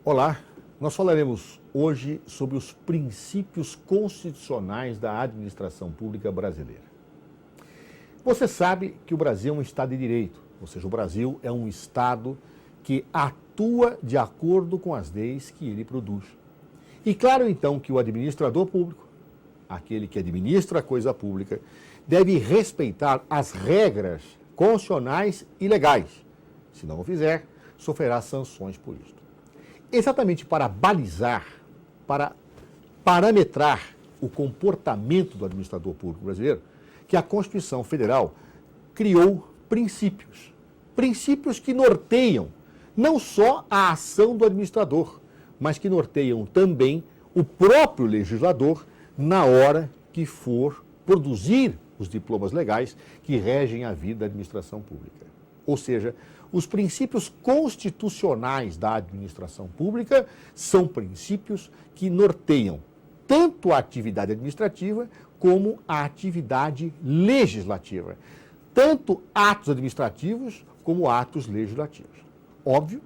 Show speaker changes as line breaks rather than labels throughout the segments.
Olá, nós falaremos hoje sobre os princípios constitucionais da administração pública brasileira. Você sabe que o Brasil é um Estado de direito, ou seja, o Brasil é um Estado que atua de acordo com as leis que ele produz. E claro então que o administrador público, aquele que administra a coisa pública, deve respeitar as regras constitucionais e legais. Se não o fizer, sofrerá sanções por isso. Exatamente para balizar, para parametrar o comportamento do administrador público brasileiro, que a Constituição Federal criou princípios. Princípios que norteiam não só a ação do administrador, mas que norteiam também o próprio legislador na hora que for produzir os diplomas legais que regem a vida da administração pública. Ou seja, os princípios constitucionais da administração pública são princípios que norteiam tanto a atividade administrativa como a atividade legislativa. Tanto atos administrativos como atos legislativos. Óbvio,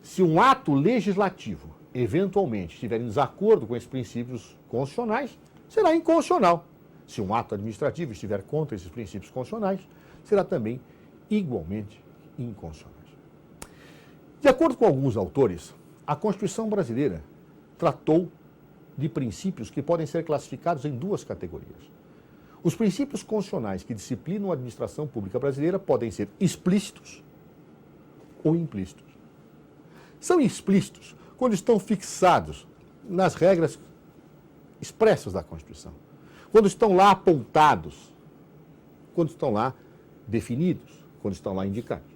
se um ato legislativo eventualmente estiver em desacordo com esses princípios constitucionais, será inconstitucional. Se um ato administrativo estiver contra esses princípios constitucionais, será também igualmente inconstitucional. De acordo com alguns autores, a Constituição brasileira tratou de princípios que podem ser classificados em duas categorias. Os princípios constitucionais que disciplinam a administração pública brasileira podem ser explícitos ou implícitos. São explícitos quando estão fixados nas regras expressas da Constituição, quando estão lá apontados, quando estão lá definidos, quando estão lá indicados.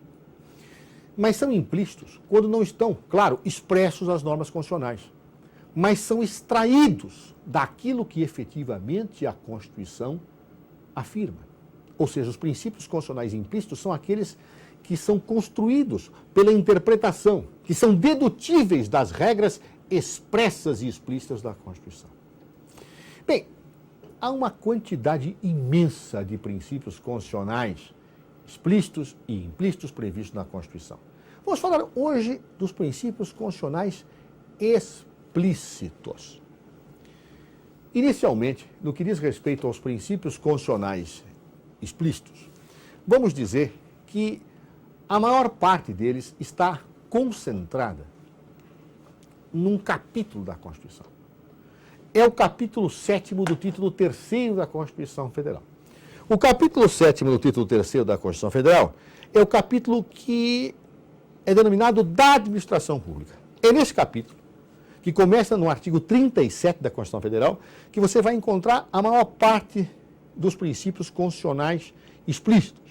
Mas são implícitos quando não estão, claro, expressos nas normas constitucionais, mas são extraídos daquilo que efetivamente a Constituição afirma. Ou seja, os princípios constitucionais implícitos são aqueles que são construídos pela interpretação, que são dedutíveis das regras expressas e explícitas da Constituição. Bem, há uma quantidade imensa de princípios constitucionais explícitos e implícitos previstos na Constituição. Vamos falar hoje dos princípios constitucionais explícitos. Inicialmente, no que diz respeito aos princípios constitucionais explícitos, vamos dizer que a maior parte deles está concentrada num capítulo da Constituição. É o capítulo 7º do título 3º da Constituição Federal. O capítulo 7º do título 3º da Constituição Federal é o capítulo que é denominado da administração pública. É nesse capítulo, que começa no artigo 37 da Constituição Federal, que você vai encontrar a maior parte dos princípios constitucionais explícitos.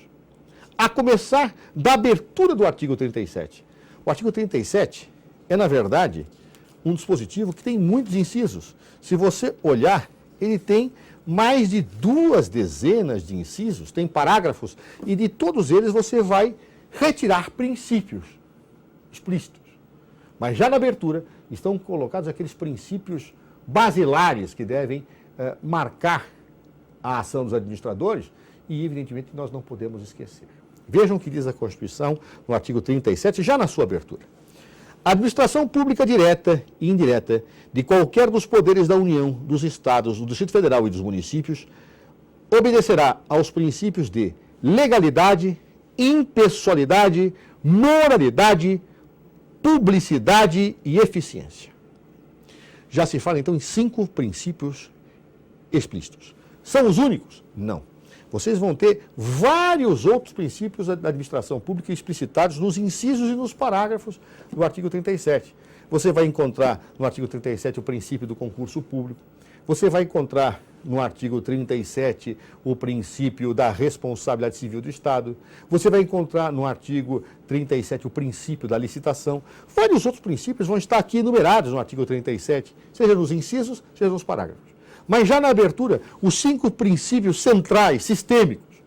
A começar da abertura do artigo 37. O artigo 37 é, na verdade, um dispositivo que tem muitos incisos. Se você olhar, ele tem mais de 2 dezenas de incisos, tem parágrafos, e de todos eles você vai retirar princípios explícitos. Mas já na abertura estão colocados aqueles princípios basilares que devem marcar a ação dos administradores e, evidentemente, nós não podemos esquecer. Vejam o que diz a Constituição no artigo 37, já na sua abertura. A administração pública direta e indireta de qualquer dos poderes da União, dos Estados, do Distrito Federal e dos municípios obedecerá aos princípios de legalidade, impessoalidade, moralidade, publicidade e eficiência. Já se fala então em 5 princípios explícitos. São os únicos? Não. Vocês vão ter vários outros princípios da administração pública explicitados nos incisos e nos parágrafos do artigo 37. Você vai encontrar no artigo 37 o princípio do concurso público. Você vai encontrar no artigo 37 o princípio da responsabilidade civil do Estado. Você vai encontrar no artigo 37 o princípio da licitação. Vários outros princípios vão estar aqui enumerados no artigo 37, seja nos incisos, seja nos parágrafos. Mas já na abertura, os 5 princípios centrais, sistêmicos,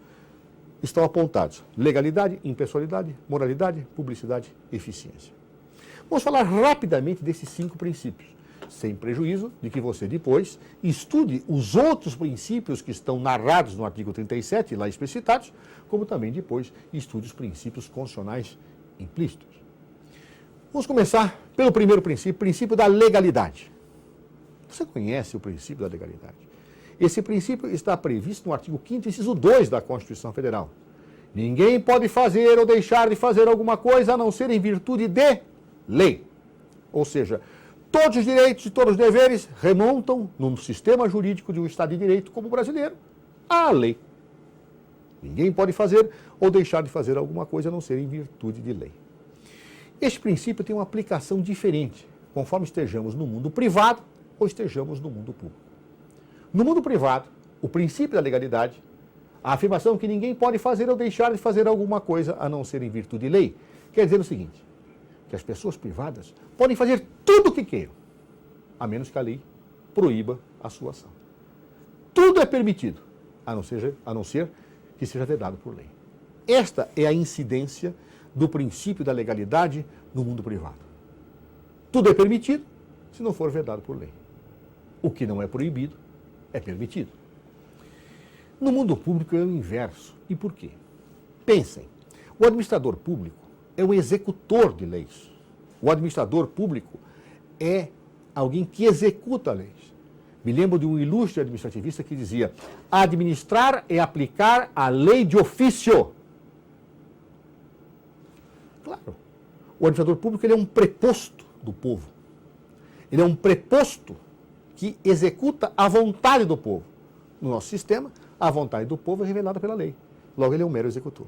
estão apontados. Legalidade, impessoalidade, moralidade, publicidade e eficiência. Vamos falar rapidamente desses 5 princípios, sem prejuízo de que você depois estude os outros princípios que estão narrados no artigo 37, lá explicitados, como também depois estude os princípios constitucionais implícitos. Vamos começar pelo primeiro princípio da legalidade. Você conhece o princípio da legalidade? Esse princípio está previsto no artigo 5º, inciso 2 da Constituição Federal. Ninguém pode fazer ou deixar de fazer alguma coisa a não ser em virtude de lei. Ou seja, todos os direitos e todos os deveres remontam, num sistema jurídico de um Estado de Direito como o brasileiro, à lei. Ninguém pode fazer ou deixar de fazer alguma coisa a não ser em virtude de lei. Este princípio tem uma aplicação diferente, conforme estejamos no mundo privado ou estejamos no mundo público. No mundo privado, o princípio da legalidade, a afirmação que ninguém pode fazer ou deixar de fazer alguma coisa a não ser em virtude de lei, quer dizer o seguinte, que as pessoas privadas podem fazer tudo o que queiram, a menos que a lei proíba a sua ação. Tudo é permitido, a não ser que seja vedado por lei. Esta é a incidência do princípio da legalidade no mundo privado. Tudo é permitido se não for vedado por lei. O que não é proibido é permitido. No mundo público é o inverso. E por quê? Pensem, o administrador público é o executor de leis. O administrador público é alguém que executa leis. Me lembro de um ilustre administrativista que dizia: administrar é aplicar a lei de ofício. Claro, o administrador público ele é um preposto do povo. Ele é um preposto que executa a vontade do povo. No nosso sistema, a vontade do povo é revelada pela lei. Logo, ele é um mero executor.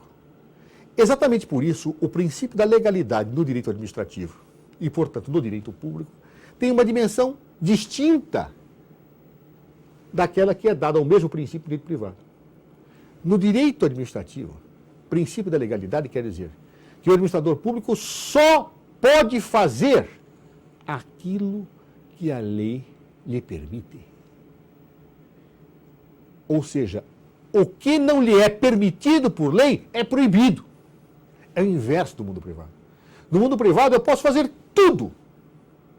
Exatamente por isso, o princípio da legalidade no direito administrativo e, portanto, no direito público tem uma dimensão distinta daquela que é dada ao mesmo princípio do direito privado. No direito administrativo, o princípio da legalidade quer dizer que o administrador público só pode fazer aquilo que a lei lhe permite. Ou seja, o que não lhe é permitido por lei é proibido. É o inverso do mundo privado. No mundo privado eu posso fazer tudo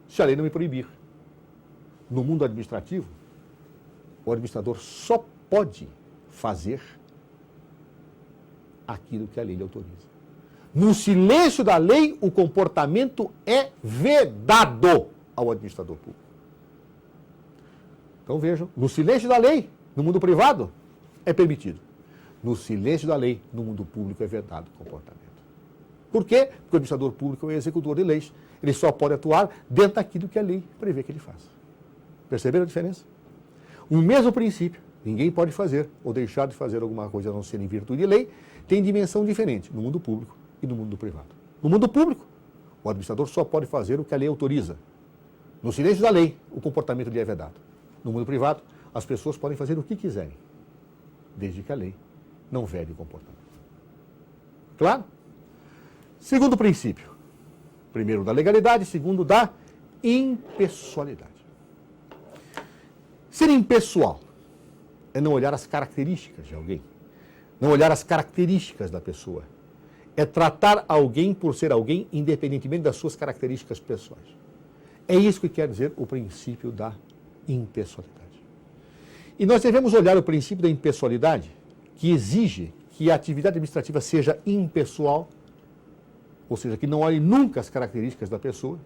se a lei não me proibir. No mundo administrativo, o administrador só pode fazer aquilo que a lei lhe autoriza. No silêncio da lei, o comportamento é vedado ao administrador público. Então vejam, no silêncio da lei, no mundo privado, é permitido. No silêncio da lei, no mundo público, é vedado o comportamento. Por quê? Porque o administrador público é o executor de leis. Ele só pode atuar dentro daquilo que a lei prevê que ele faça. Perceberam a diferença? O mesmo princípio, ninguém pode fazer ou deixar de fazer alguma coisa a não ser em virtude de lei, tem dimensão diferente no mundo público e no mundo privado. No mundo público, o administrador só pode fazer o que a lei autoriza. No silêncio da lei, o comportamento lhe é vedado. No mundo privado, as pessoas podem fazer o que quiserem, desde que a lei não vede o comportamento. Claro? Segundo princípio. Primeiro da legalidade, segundo da impessoalidade. Ser impessoal é não olhar as características de alguém, não olhar as características da pessoa. É tratar alguém por ser alguém, independentemente das suas características pessoais. É isso que quer dizer o princípio da impessoalidade. E nós devemos olhar o princípio da impessoalidade, que exige que a atividade administrativa seja impessoal, ou seja, que não olhe nunca as características da pessoa,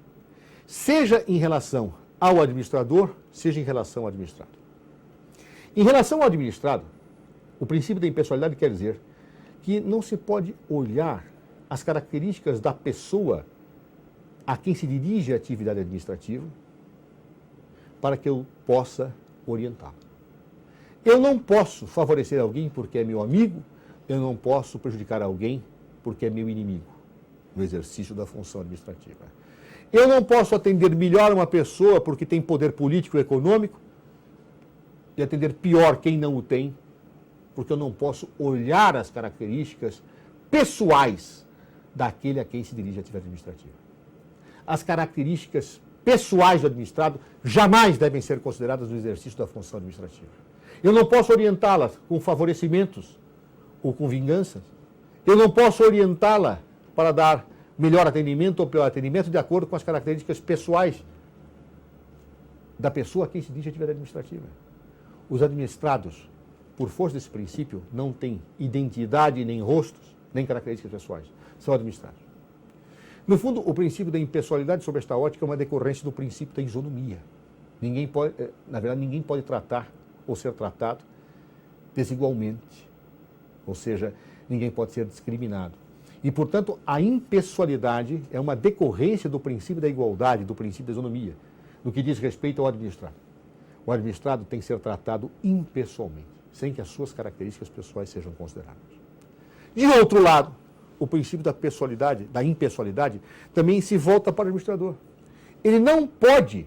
seja em relação ao administrador, seja em relação ao administrado. Em relação ao administrado, o princípio da impessoalidade quer dizer que não se pode olhar as características da pessoa a quem se dirige a atividade administrativa para que eu possa orientá-lo. Eu não posso favorecer alguém porque é meu amigo, eu não posso prejudicar alguém porque é meu inimigo no exercício da função administrativa. Eu não posso atender melhor uma pessoa porque tem poder político e econômico e atender pior quem não o tem, porque eu não posso olhar as características pessoais daquele a quem se dirige a atividade administrativa. As características pessoais do administrado jamais devem ser consideradas no exercício da função administrativa. Eu não posso orientá-las com favorecimentos ou com vinganças. Eu não posso orientá-la para dar melhor atendimento ou pior atendimento de acordo com as características pessoais da pessoa a quem se dirige a atividade administrativa. Os administrados, por força desse princípio, não têm identidade, nem rostos, nem características pessoais. São administrados. No fundo, o princípio da impessoalidade, sob esta ótica, é uma decorrência do princípio da isonomia. Ninguém pode, na verdade, ninguém pode tratar ou ser tratado desigualmente. Ou seja, ninguém pode ser discriminado. E, portanto, a impessoalidade é uma decorrência do princípio da igualdade, do princípio da isonomia, no que diz respeito ao administrado. O administrado tem que ser tratado impessoalmente, sem que as suas características pessoais sejam consideradas. De outro lado, o princípio da pessoalidade, da impessoalidade, também se volta para o administrador. Ele não pode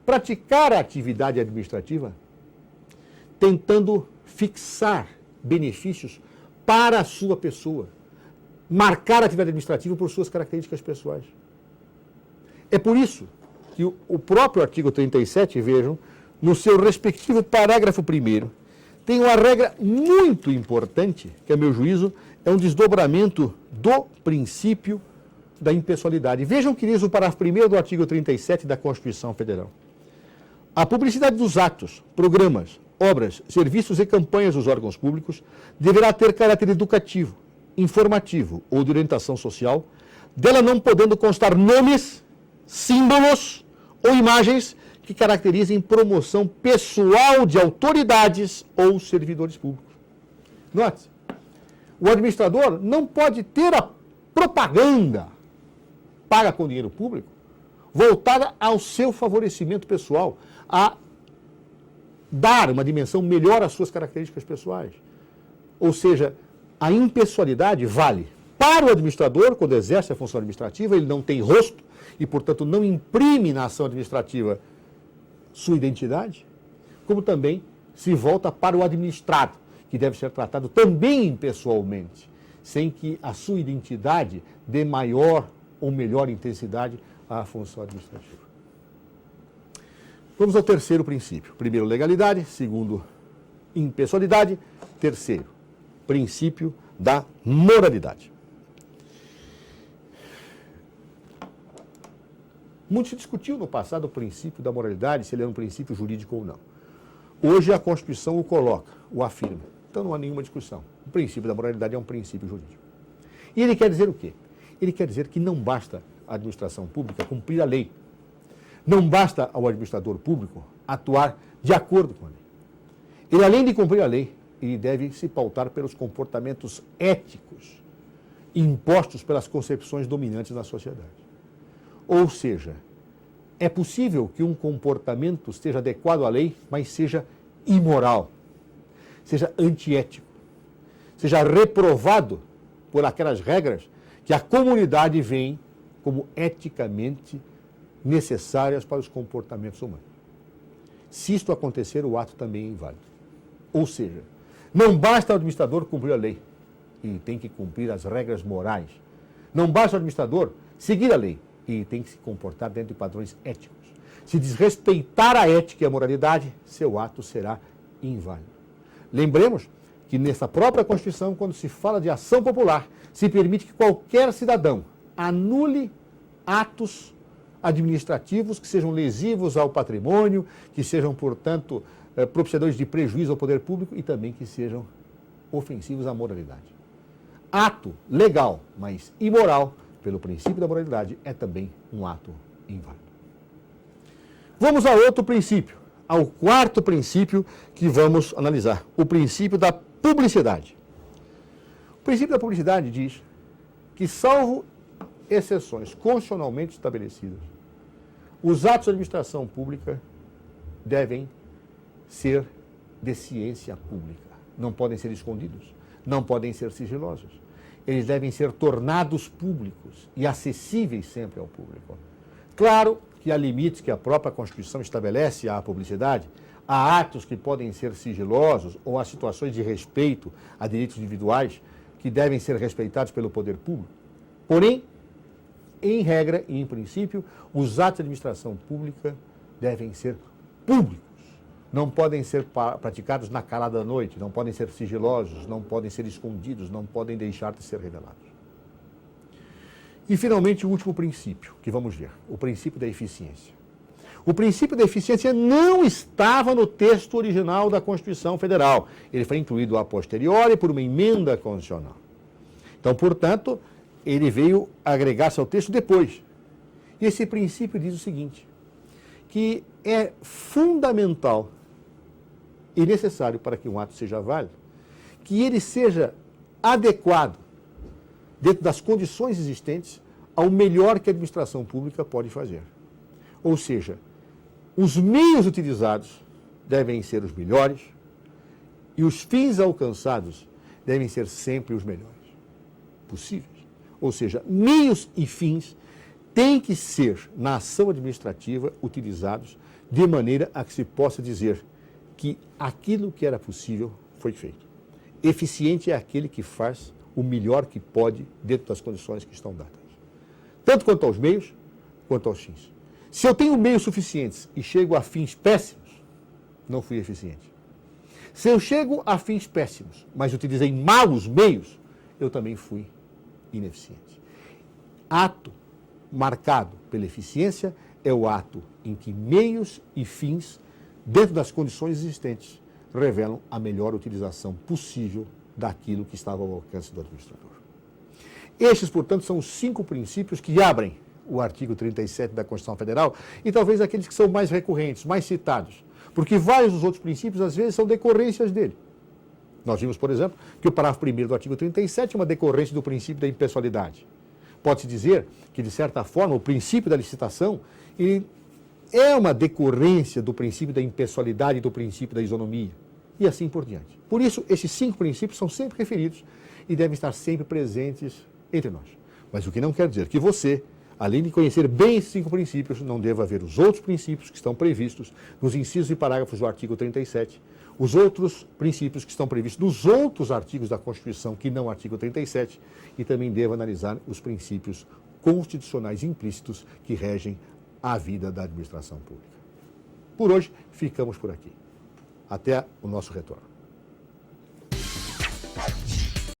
praticar a atividade administrativa tentando fixar benefícios para a sua pessoa, marcar a atividade administrativa por suas características pessoais. É por isso que o próprio artigo 37, vejam, no seu respectivo parágrafo 1º, tem uma regra muito importante, que, a meu juízo, é um desdobramento do princípio da impessoalidade. Vejam o que diz o parágrafo 1º do artigo 37 da Constituição Federal. A publicidade dos atos, programas, obras, serviços e campanhas dos órgãos públicos deverá ter caráter educativo, informativo ou de orientação social, dela não podendo constar nomes, símbolos ou imagens que caracterizem promoção pessoal de autoridades ou servidores públicos. Note, o administrador não pode ter a propaganda paga com dinheiro público voltada ao seu favorecimento pessoal, a dar uma dimensão melhor às suas características pessoais. Ou seja, a impessoalidade vale para o administrador, quando exerce a função administrativa, ele não tem rosto e, portanto, não imprime na ação administrativa sua identidade, como também se volta para o administrado, que deve ser tratado também impessoalmente, sem que a sua identidade dê maior ou melhor intensidade à função administrativa. Vamos ao terceiro princípio. Primeiro, legalidade. Segundo, impessoalidade. Terceiro, princípio da moralidade. Muito se discutiu no passado o princípio da moralidade, se ele era um princípio jurídico ou não. Hoje a Constituição o coloca, o afirma. Então não há nenhuma discussão. O princípio da moralidade é um princípio jurídico. E ele quer dizer o quê? Ele quer dizer que não basta a administração pública cumprir a lei. Não basta ao administrador público atuar de acordo com a lei. Ele, além de cumprir a lei, ele deve se pautar pelos comportamentos éticos impostos pelas concepções dominantes na sociedade. Ou seja, é possível que um comportamento esteja adequado à lei, mas seja imoral, seja antiético, seja reprovado por aquelas regras que a comunidade vê como eticamente necessárias para os comportamentos humanos. Se isto acontecer, o ato também é inválido. Ou seja, não basta o administrador cumprir a lei, ele tem que cumprir as regras morais. Não basta o administrador seguir a lei, ele tem que se comportar dentro de padrões éticos. Se desrespeitar a ética e a moralidade, seu ato será inválido. Lembremos que nessa própria Constituição, quando se fala de ação popular, se permite que qualquer cidadão anule atos administrativos que sejam lesivos ao patrimônio, que sejam, portanto, propiciadores de prejuízo ao poder público e também que sejam ofensivos à moralidade. Ato legal, mas imoral, pelo princípio da moralidade, é também um ato inválido. Vamos a outro princípio, ao quarto princípio que vamos analisar, o princípio da publicidade. O princípio da publicidade diz que, salvo exceções constitucionalmente estabelecidas, os atos de administração pública devem ser de ciência pública. Não podem ser escondidos, não podem ser sigilosos. Eles devem ser tornados públicos e acessíveis sempre ao público. Claro que há limites que a própria Constituição estabelece à publicidade, há atos que podem ser sigilosos ou há situações de respeito a direitos individuais que devem ser respeitados pelo poder público. Porém, em regra e em princípio, os atos de administração pública devem ser públicos. Não podem ser praticados na calada da noite, não podem ser sigilosos, não podem ser escondidos, não podem deixar de ser revelados. E, finalmente, o último princípio que vamos ver, o princípio da eficiência. O princípio da eficiência não estava no texto original da Constituição Federal. Ele foi incluído a posteriori por uma emenda constitucional. Então, portanto, ele veio agregar-se ao texto depois. E esse princípio diz o seguinte, que é fundamental e necessário para que um ato seja válido, que ele seja adequado, dentro das condições existentes, ao melhor que a administração pública pode fazer. Ou seja, os meios utilizados devem ser os melhores e os fins alcançados devem ser sempre os melhores possíveis. Ou seja, meios e fins têm que ser, na ação administrativa, utilizados de maneira a que se possa dizer que aquilo que era possível foi feito. Eficiente é aquele que faz o melhor que pode dentro das condições que estão dadas. Tanto quanto aos meios, quanto aos fins. Se eu tenho meios suficientes e chego a fins péssimos, não fui eficiente. Se eu chego a fins péssimos, mas utilizei mal os meios, eu também fui ineficiente. Ato marcado pela eficiência é o ato em que meios e fins, dentro das condições existentes, revelam a melhor utilização possível daquilo que estava ao alcance do administrador. Estes, portanto, são os 5 princípios que abrem o artigo 37 da Constituição Federal e talvez aqueles que são mais recorrentes, mais citados, porque vários dos outros princípios, às vezes, são decorrências dele. Nós vimos, por exemplo, que o parágrafo 1º do artigo 37 é uma decorrência do princípio da impessoalidade. Pode-se dizer que, de certa forma, o princípio da licitação é uma decorrência do princípio da impessoalidade e do princípio da isonomia, e assim por diante. Por isso, esses 5 princípios são sempre referidos e devem estar sempre presentes entre nós. Mas o que não quer dizer que você, além de conhecer bem esses 5 princípios, não deva ver os outros princípios que estão previstos nos incisos e parágrafos do artigo 37, os outros princípios que estão previstos nos outros artigos da Constituição, que não o artigo 37, e também deva analisar os princípios constitucionais implícitos que regem a vida da administração pública. Por hoje, ficamos por aqui. Até o nosso retorno.